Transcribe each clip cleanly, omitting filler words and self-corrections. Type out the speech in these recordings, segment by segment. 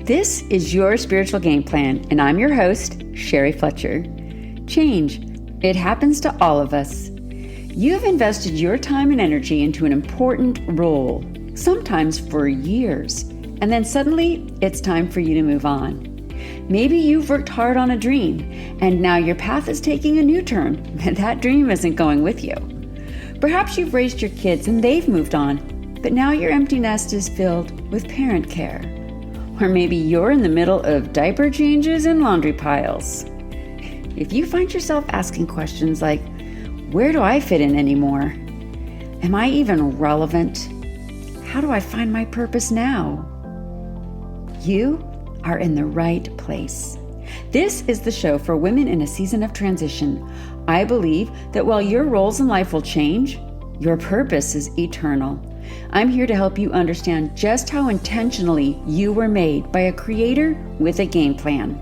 This is your spiritual game plan, and I'm your host, Cheri Fletcher. Change. It happens to all of us. You have invested your time and energy into an important role, sometimes for years, and then suddenly it's time for you to move on. Maybe you've worked hard on a dream, and now your path is taking a new turn, and that dream isn't going with you. Perhaps you've raised your kids and they've moved on, but now your empty nest is filled with parent care. Or maybe you're in the middle of diaper changes and laundry piles. If you find yourself asking questions like, where do I fit in anymore? Am I even relevant? How do I find my purpose now? You are in the right place. This is the show for women in a season of transition. I believe that while your roles in life will change, your purpose is eternal. I'm here to help you understand just how intentionally you were made by a creator with a game plan.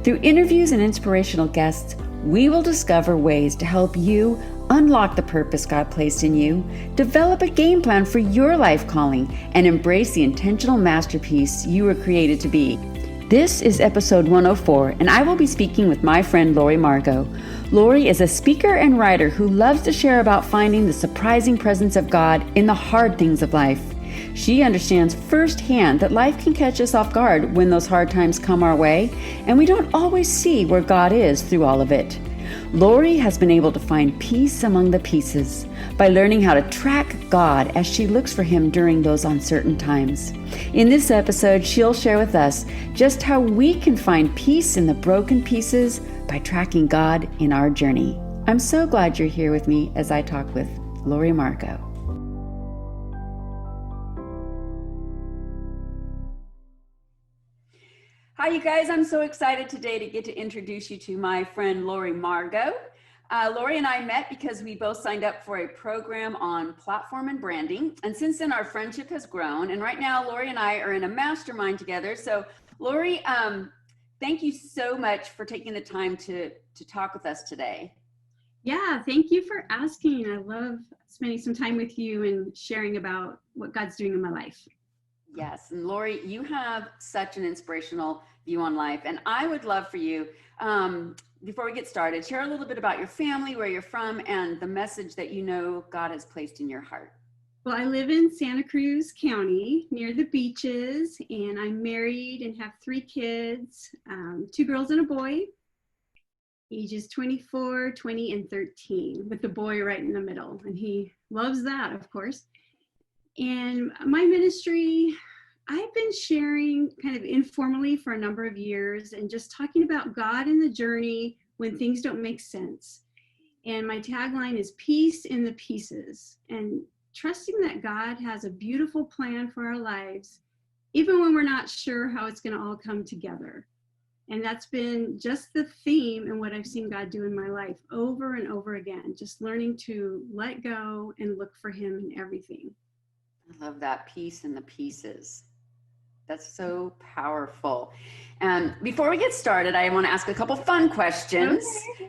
Through interviews and inspirational guests, we will discover ways to help you unlock the purpose God placed in you, develop a game plan for your life calling, and embrace the intentional masterpiece you were created to be. This is episode 104, and I will be speaking with my friend Lori Margo. Lori is a speaker and writer who loves to share about finding the surprising presence of God in the hard things of life. She understands firsthand that life can catch us off guard when those hard times come our way, and we don't always see where God is through all of it. Lori has been able to find peace among the pieces by learning how to track God as she looks for Him during those uncertain times. In this episode, she'll share with us just how we can find peace in the broken pieces by tracking God in our journey. I'm so glad you're here with me as I talk with Lori Margo. Hi, you guys. I'm so excited today to get to introduce you to my friend, Lori Margo. Lori and I met because we both signed up for a program on platform and branding. And since then, our friendship has grown. And right now, Lori and I are in a mastermind together. So Lori, thank you so much for taking the time to talk with us today. Yeah, thank you for asking. I love spending some time with you and sharing about what God's doing in my life. Yes, and Lori, you have such an inspirational view on life, and I would love for you, before we get started, share a little bit about your family, where you're from, and the message that you know God has placed in your heart. Well, I live in Santa Cruz County near the beaches, and I'm married and have 3 kids, 2 girls and a boy, ages 24, 20, and 13, with the boy right in the middle, and he loves that, of course. And my ministry, I've been sharing kind of informally for a number of years and just talking about God in the journey when things don't make sense. And my tagline is peace in the pieces, and trusting that God has a beautiful plan for our lives, even when we're not sure how it's going to all come together. And that's been just the theme in what I've seen God do in my life over and over again, just learning to let go and look for Him in everything. I love that, peace in the pieces. That's so powerful. And before we get started, I want to ask a couple fun questions.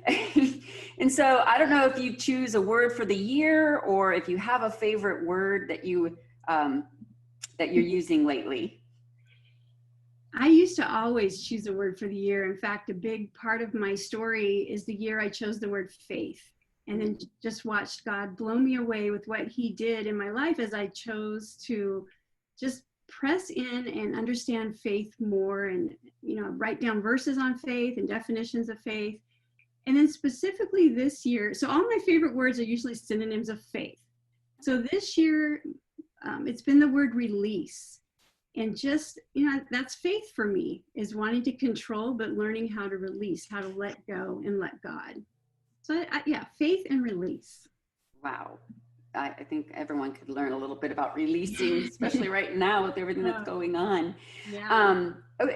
Okay. And so I don't know if you choose a word for the year or if you have a favorite word that you're using lately. I used to always choose a word for the year. In fact, a big part of my story is the year I chose the word faith. And then just watched God blow me away with what He did in my life as I chose to just press in and understand faith more and, write down verses on faith and definitions of faith. And then specifically this year, so all my favorite words are usually synonyms of faith. So this year, it's been the word release. And just, that's faith for me, is wanting to control, but learning how to release, how to let go and let God. So yeah, faith and release. Wow. I think everyone could learn a little bit about releasing, especially right now with everything that's going on. Yeah.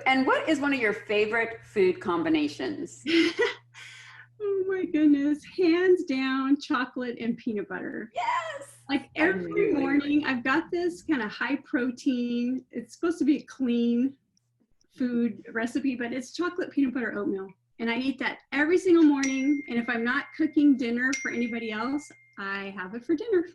And what is one of your favorite food combinations? Oh my goodness. Hands down, chocolate and peanut butter. Yes. Like every morning, I've got this kind of high protein. It's supposed to be a clean food recipe, but it's chocolate peanut butter oatmeal. And I eat that every single morning. And if I'm not cooking dinner for anybody else, I have it for dinner.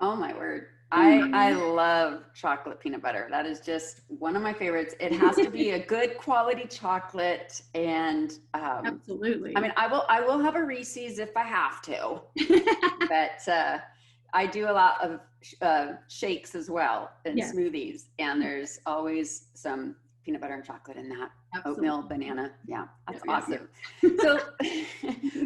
Oh my word. I love chocolate peanut butter. That is just one of my favorites. It has to be a good quality chocolate, and Absolutely. I mean, I will have a Reese's if I have to, but I do a lot of shakes as well and Yes. smoothies, and there's always some peanut butter and chocolate in that. Absolutely. Oatmeal, banana. Yeah, that's Yeah, awesome. So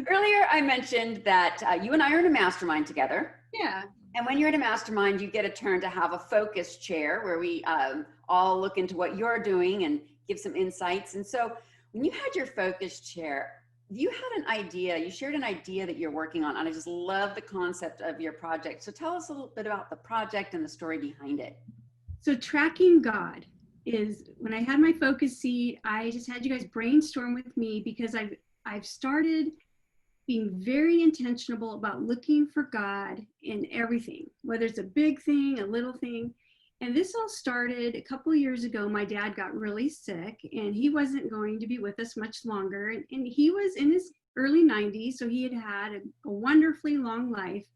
earlier I mentioned that you and I are in a mastermind together. Yeah. And when you're in a mastermind, you get a turn to have a focus chair where we all look into what you're doing and give some insights. And so when you had your focus chair, you had an idea, you shared an idea that you're working on, and I just love the concept of your project. So tell us a little bit about the project and the story behind it. So tracking God is, when I had my focus seat, I just had you guys brainstorm with me, because I've started being very intentional about looking for God in everything, whether it's a big thing, a little thing. And this all started a couple of years ago. My dad got really sick, and he wasn't going to be with us much longer. And he was in his early 90s, so he had had a wonderfully long life.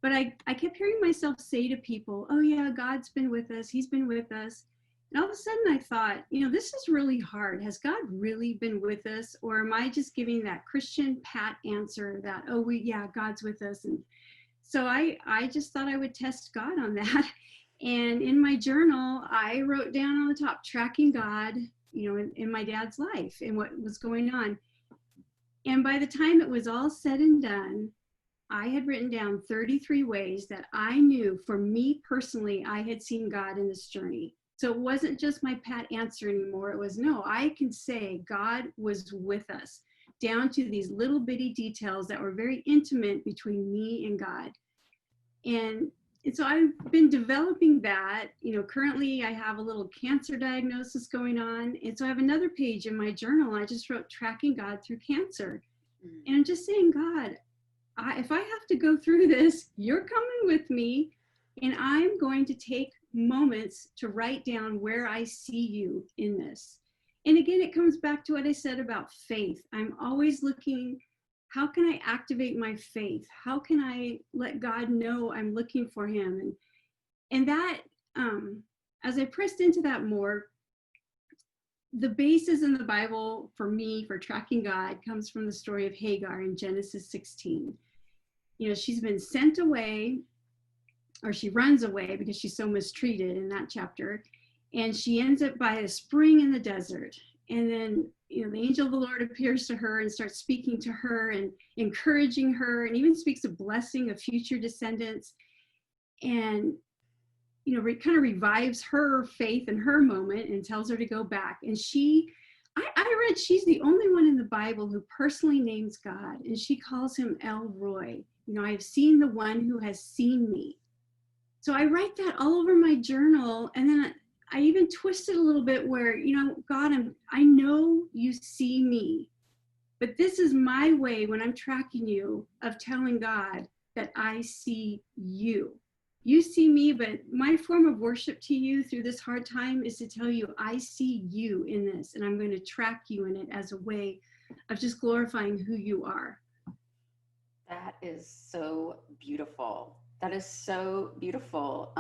But I kept hearing myself say to people, oh yeah, God's been with us, he's been with us. And all of a sudden I thought, this is really hard. Has God really been with us? Or am I just giving that Christian pat answer that, oh, yeah, God's with us? And so I just thought I would test God on that. And in my journal, I wrote down on the top, tracking God, in my dad's life and what was going on. And by the time it was all said and done, I had written down 33 ways that I knew, for me personally, I had seen God in this journey. So it wasn't just my pat answer anymore. It was, no, I can say God was with us, down to these little bitty details that were very intimate between me and God. And so I've been developing that. Currently I have a little cancer diagnosis going on. And so I have another page in my journal. I just wrote tracking God through cancer. And I'm just saying, God, if I have to go through this, you're coming with me, and I'm going to take moments to write down where I see you in this. And again, it comes back to what I said about faith. I'm always looking, how can I activate my faith? How can I let God know I'm looking for him? And that, as I pressed into that more, the basis in the Bible for me for tracking God comes from the story of Hagar in Genesis 16. She's been sent away, or she runs away because she's so mistreated in that chapter. And she ends up by a spring in the desert. And then, the angel of the Lord appears to her and starts speaking to her and encouraging her, and even speaks a blessing of future descendants. And, kind of revives her faith in her moment and tells her to go back. And I read she's the only one in the Bible who personally names God, and she calls him El Roy. I have seen the one who has seen me. So I write that all over my journal, and then I even twist it a little bit where, God, I know you see me, but this is my way when I'm tracking you of telling God that I see you. You see me, but my form of worship to you through this hard time is to tell you I see you in this, and I'm going to track you in it as a way of just glorifying who you are. That is so beautiful. That is so beautiful.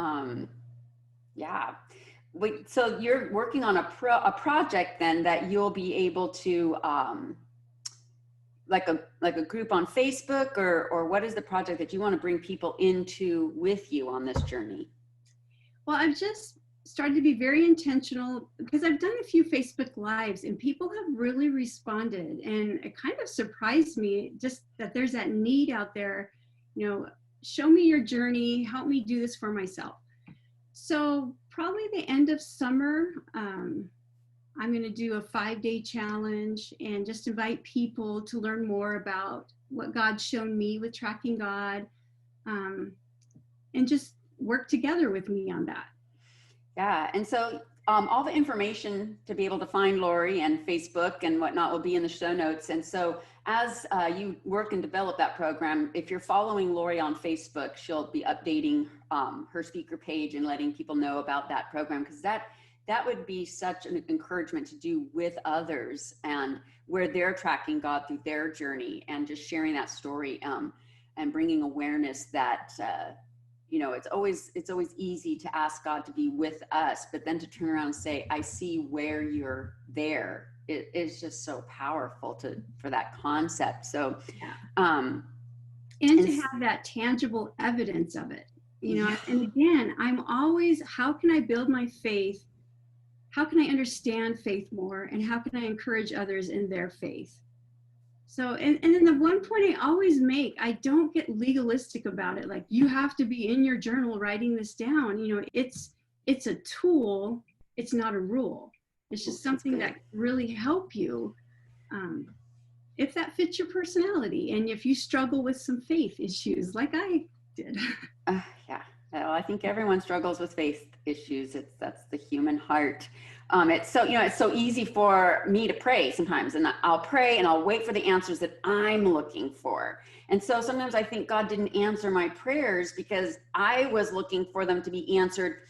Yeah. Wait, so you're working on a project then that you'll be able to, like a group on Facebook, or what is the project that you want to bring people into with you on this journey? Well, I've just started to be very intentional, because I've done a few Facebook Lives and people have really responded, and it kind of surprised me just that there's that need out there, show me your journey, help me do this for myself. So probably the end of summer, I'm going to do a 5-day challenge and just invite people to learn more about what God's shown me with tracking God, and just work together with me on that. Yeah. And so all the information to be able to find Lori and Facebook and whatnot will be in the show notes. And so as you work and develop that program, if you're following Lori on Facebook, she'll be updating her speaker page and letting people know about that program, because that would be such an encouragement to do with others, and where they're tracking God through their journey and just sharing that story, and bringing awareness that, it's always easy to ask God to be with us, but then to turn around and say, I see where you're there. It is just so powerful for that concept. So, Yeah. And to have that tangible evidence of it, and again, I'm always, how can I build my faith? How can I understand faith more? And how can I encourage others in their faith? So, and then the one point I always make, I don't get legalistic about it. Like, you have to be in your journal writing this down. It's a tool. It's not a rule. It's just something that really help you. If that fits your personality, and if you struggle with some faith issues like I did. Yeah, well, I think everyone struggles with faith issues. That's the human heart. It's so easy for me to pray sometimes, and I'll pray and I'll wait for the answers that I'm looking for. And so sometimes I think God didn't answer my prayers because I was looking for them to be answered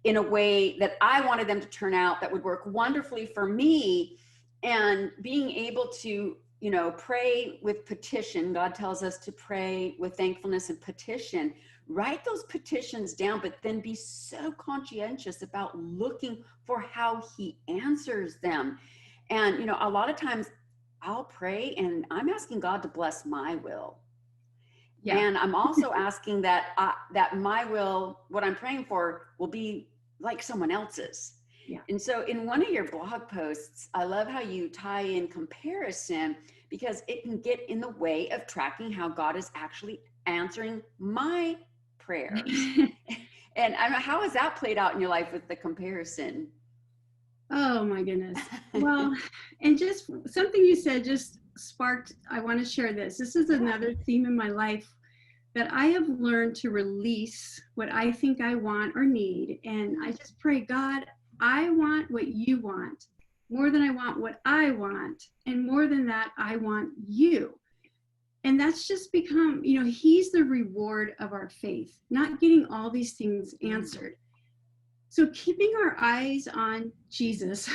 in a way that I wanted them to turn out that would work wonderfully for me. And being able to pray with petition. God tells us to pray with thankfulness and petition. Write those petitions down, but then be so conscientious about looking for how he answers them. And, a lot of times I'll pray and I'm asking God to bless my will. Yeah. And I'm also asking that my will, what I'm praying for, will be like someone else's. Yeah. And so in one of your blog posts, I love how you tie in comparison, because it can get in the way of tracking how God is actually answering my prayers. And how has that played out in your life with the comparison? Oh my goodness. Well, and just something you said just sparked, I want to share this. This is another theme in my life that I have learned to release what I think I want or need. And I just pray, God, I want what you want more than I want what I want. And more than that, I want you. And that's just become, he's the reward of our faith, not getting all these things answered. So keeping our eyes on Jesus,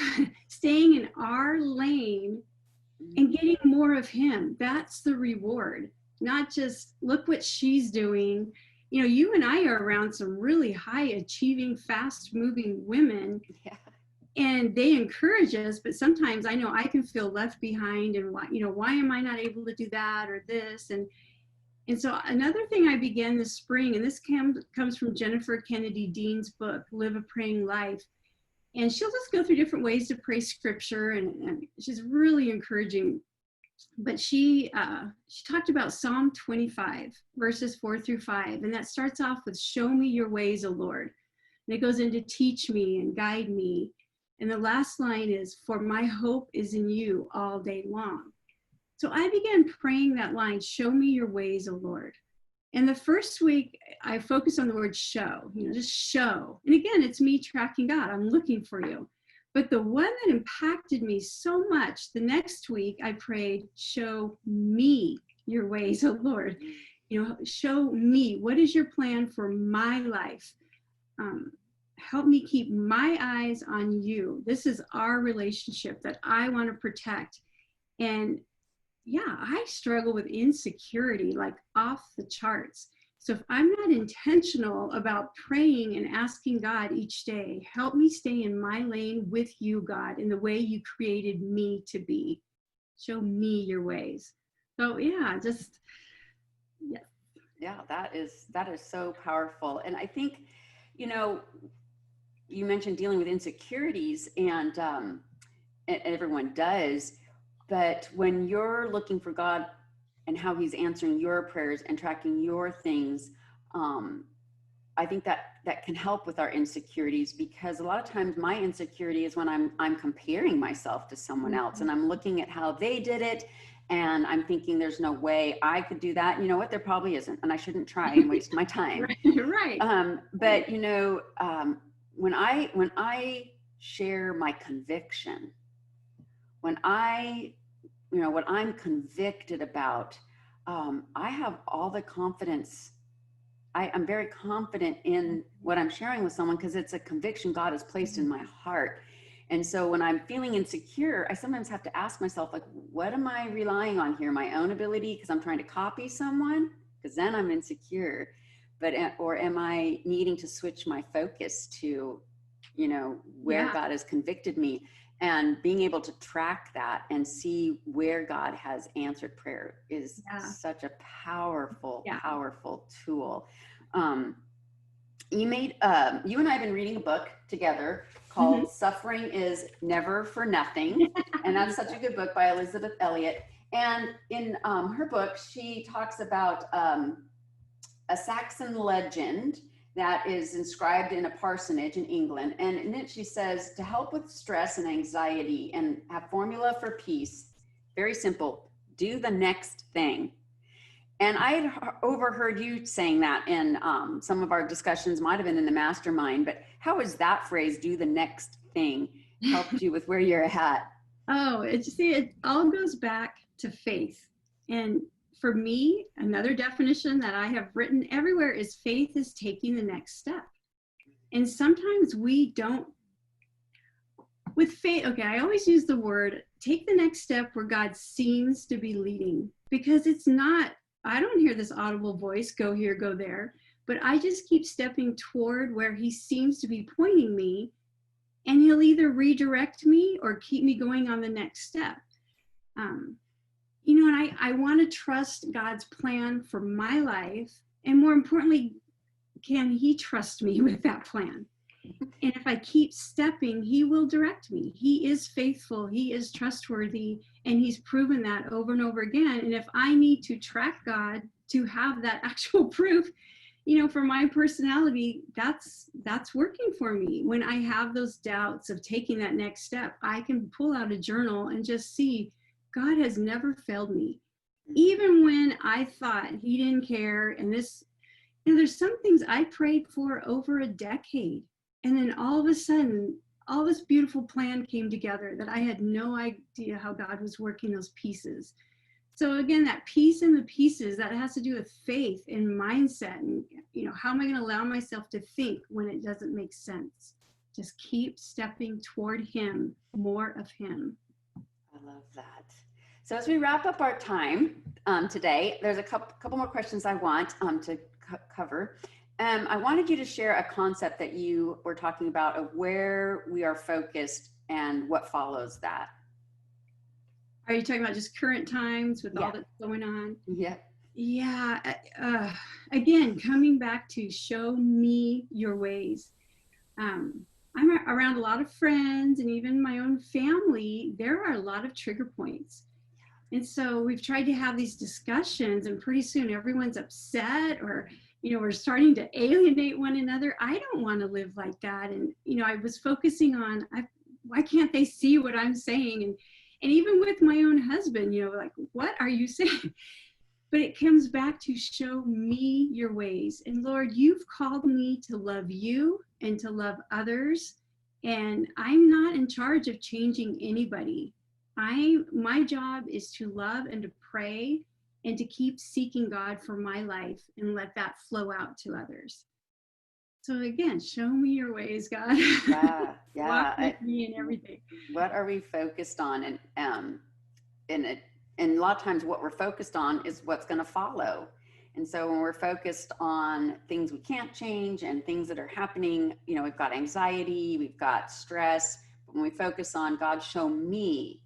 staying in our lane and getting more of him, that's the reward. Not just look what she's doing. You and I are around some really high achieving, fast moving women. Yeah. And they encourage us, but sometimes I know I can feel left behind, and why am I not able to do that or this? And so another thing I began this spring, and this comes from Jennifer Kennedy Dean's book, Live a Praying Life. And she'll just go through different ways to pray scripture, and she's really encouraging. But she talked about Psalm 25, verses 4-5. And that starts off with, show me your ways, O Lord. And it goes into teach me and guide me. And the last line is, for my hope is in you all day long. So I began praying that line, show me your ways, O Lord. And the first week I focused on the word show, just show. And again, it's me tracking God. I'm looking for you. But the one that impacted me so much, the next week I prayed, show me your ways, O Lord. Show me, what is your plan for my life? Help me keep my eyes on you. This is our relationship that I want to protect. And yeah, I struggle with insecurity, like off the charts. So if I'm not intentional about praying and asking God each day, help me stay in my lane with you, God, in the way you created me to be. Show me your ways. So yeah, yeah. Yeah, that is so powerful. And I think, you mentioned dealing with insecurities, and everyone does, but when you're looking for God and how he's answering your prayers and tracking your things, I think that can help with our insecurities, because a lot of times my insecurity is when I'm comparing myself to someone else, and I'm looking at how they did it, and I'm thinking there's no way I could do that. You know what? There probably isn't, and I shouldn't try and waste my time. Right. But when I share my conviction, when what I'm convicted about, I have all the confidence. I'm very confident in what I'm sharing with someone, because it's a conviction God has placed in my heart. And so when I'm feeling insecure, I sometimes have to ask myself, like, what am I relying on here? My own ability, because I'm trying to copy someone, because then I'm insecure. but, or am I needing to switch my focus to, you know, where Yeah. God has convicted me, and being able to track that and see where God has answered prayer is such a powerful, powerful tool. You and I have been reading a book together called Suffering is Never for Nothing. And that's such a good book by Elisabeth Elliot. And in her book, she talks about a Saxon legend that is inscribed in a parsonage in England. And in it, she says, to help with stress and anxiety and have formula for peace, very simple, do the next thing. And I had overheard you saying that in some of our discussions, might have been in the mastermind, but how has that phrase, do the next thing, helped you with where you're at? Oh, it all goes back to faith. And for me, another definition that I have written everywhere is faith is taking the next step. And sometimes we don't, with faith, okay, I always use the word, take the next step where God seems to be leading, because it's not, I don't hear this audible voice, go here, go there, but I just keep stepping toward where he seems to be pointing me, and he'll either redirect me or keep me going on the next step. You know, and I want to trust God's plan for my life. And more importantly, can he trust me with that plan? And if I keep stepping, he will direct me. He is faithful. He is trustworthy. And he's proven that over and over again. And if I need to track God to have that actual proof, you know, for my personality, that's working for me. When I have those doubts of taking that next step, I can pull out a journal and just see God has never failed me. Even when I thought he didn't care, and this, you know, there's some things I prayed for over a decade. And then all of a sudden, all this beautiful plan came together that I had no idea how God was working those pieces. So again, that piece in the pieces, that has to do with faith and mindset. And, you know, how am I going to allow myself to think when it doesn't make sense? Just keep stepping toward him, more of him. I love that. So as we wrap up our time today, there's a couple more questions I want to cover. I wanted you to share a concept that you were talking about of where we are focused and what follows that. Are you talking about just current times with all that's going on? Yeah. Yeah. Again, coming back to show me your ways. I'm around a lot of friends and even my own family. There are a lot of trigger points. And so we've tried to have these discussions, and pretty soon everyone's upset, or, you know, we're starting to alienate one another. I don't want to live like that. And, you know, I was focusing on, why can't they see what I'm saying? And even with my own husband, you know, like, what are you saying? But it comes back to show me your ways. And Lord, you've called me to love you and to love others. And I'm not in charge of changing anybody. My job is to love and to pray and to keep seeking God for my life and let that flow out to others. So again, show me your ways, God. Yeah. Walk with me in everything. What are we focused on? And a lot of times what we're focused on is what's going to follow. And so when we're focused on things we can't change and things that are happening, you know, we've got anxiety, we've got stress. But when we focus on God, show me,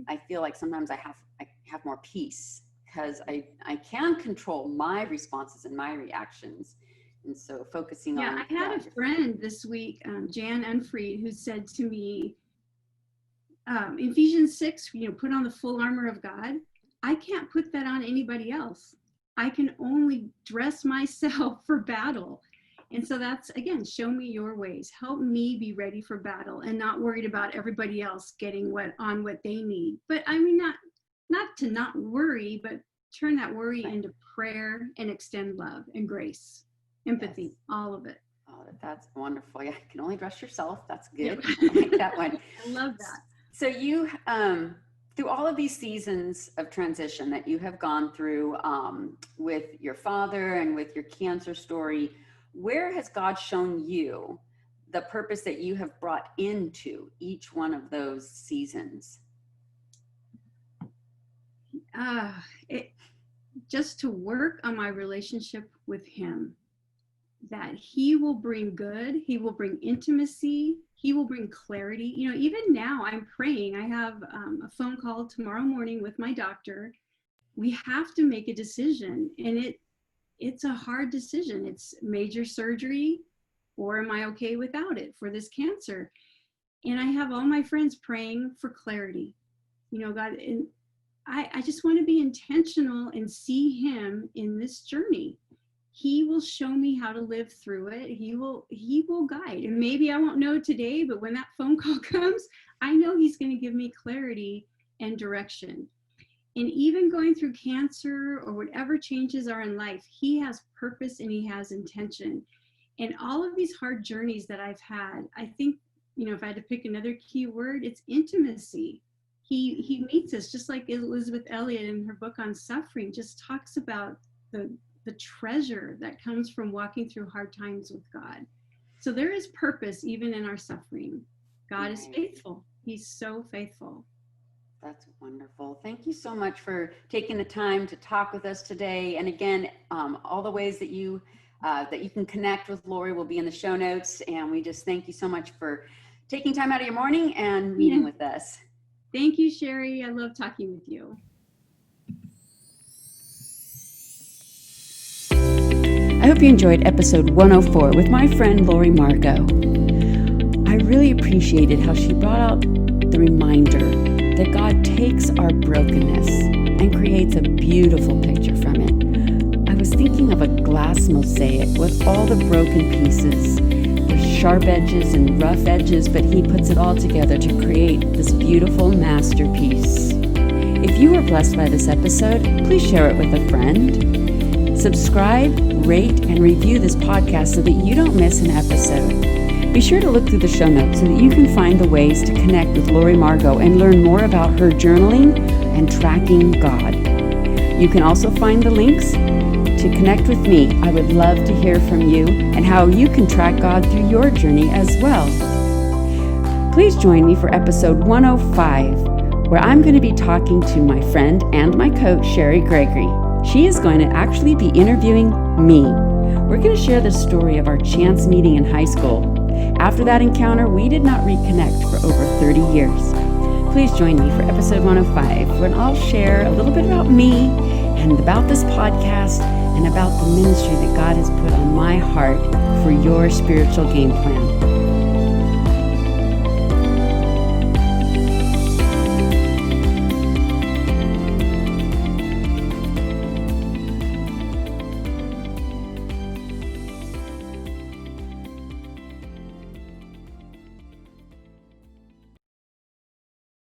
I feel like sometimes I have more peace, because I can control my responses and my reactions. And so focusing on. I had a friend this week, Jan Unfried, who said to me, Ephesians 6, you know, put on the full armor of God. I can't put that on anybody else. I can only dress myself for battle. And so that's, again, show me your ways. Help me be ready for battle and not worried about everybody else getting what they need. But I mean, not to not worry, but turn that worry into prayer and extend love and grace, empathy, all of it. Oh, that's wonderful. Yeah, you can only dress yourself. That's good. I like that one. I love that. So you, through all of these seasons of transition that you have gone through with your father and with your cancer story, where has God shown you the purpose that you have brought into each one of those seasons? just to work on my relationship with him, that he will bring good, he will bring intimacy, he will bring clarity. You know, even now I'm praying. I have a phone call tomorrow morning with my doctor. We have to make a decision, and it's a hard decision. It's major surgery, or am I okay without it for this cancer? And I have all my friends praying for clarity. You know, God, and I just want to be intentional and see him in this journey. He will show me how to live through it. He will guide. And maybe I won't know today, but when that phone call comes, I know he's going to give me clarity and direction. And even going through cancer or whatever changes are in life, he has purpose and he has intention. And all of these hard journeys that I've had, I think, you know, if I had to pick another key word, it's intimacy. He meets us, just like Elisabeth Elliot in her book on suffering just talks about the treasure that comes from walking through hard times with God. So there is purpose even in our suffering. God is faithful. He's so faithful. That's wonderful. Thank you so much for taking the time to talk with us today. And again, all the ways that you can connect with Lori will be in the show notes. And we just thank you so much for taking time out of your morning and meeting with us. Thank you, Cheri. I love talking with you. I hope you enjoyed episode 104 with my friend Lori Margo. I really appreciated how she brought out the reminder that God takes our brokenness and creates a beautiful picture from it. I was thinking of a glass mosaic with all the broken pieces. There's sharp edges and rough edges, but he puts it all together to create this beautiful masterpiece. If you were blessed by this episode, please share it with a friend. Subscribe, rate, and review this podcast so that you don't miss an episode. Be sure to look through the show notes so that you can find the ways to connect with Lori Margo and learn more about her journaling and tracking God. You can also find the links to connect with me. I would love to hear from you and how you can track God through your journey as well. Please join me for episode 105, where I'm going to be talking to my friend and my coach, Cheri Gregory. She is going to actually be interviewing me. We're going to share the story of our chance meeting in high school. After that encounter, we did not reconnect for over 30 years. Please join me for episode 105, when I'll share a little bit about me and about this podcast and about the ministry that God has put on my heart for your spiritual game plan.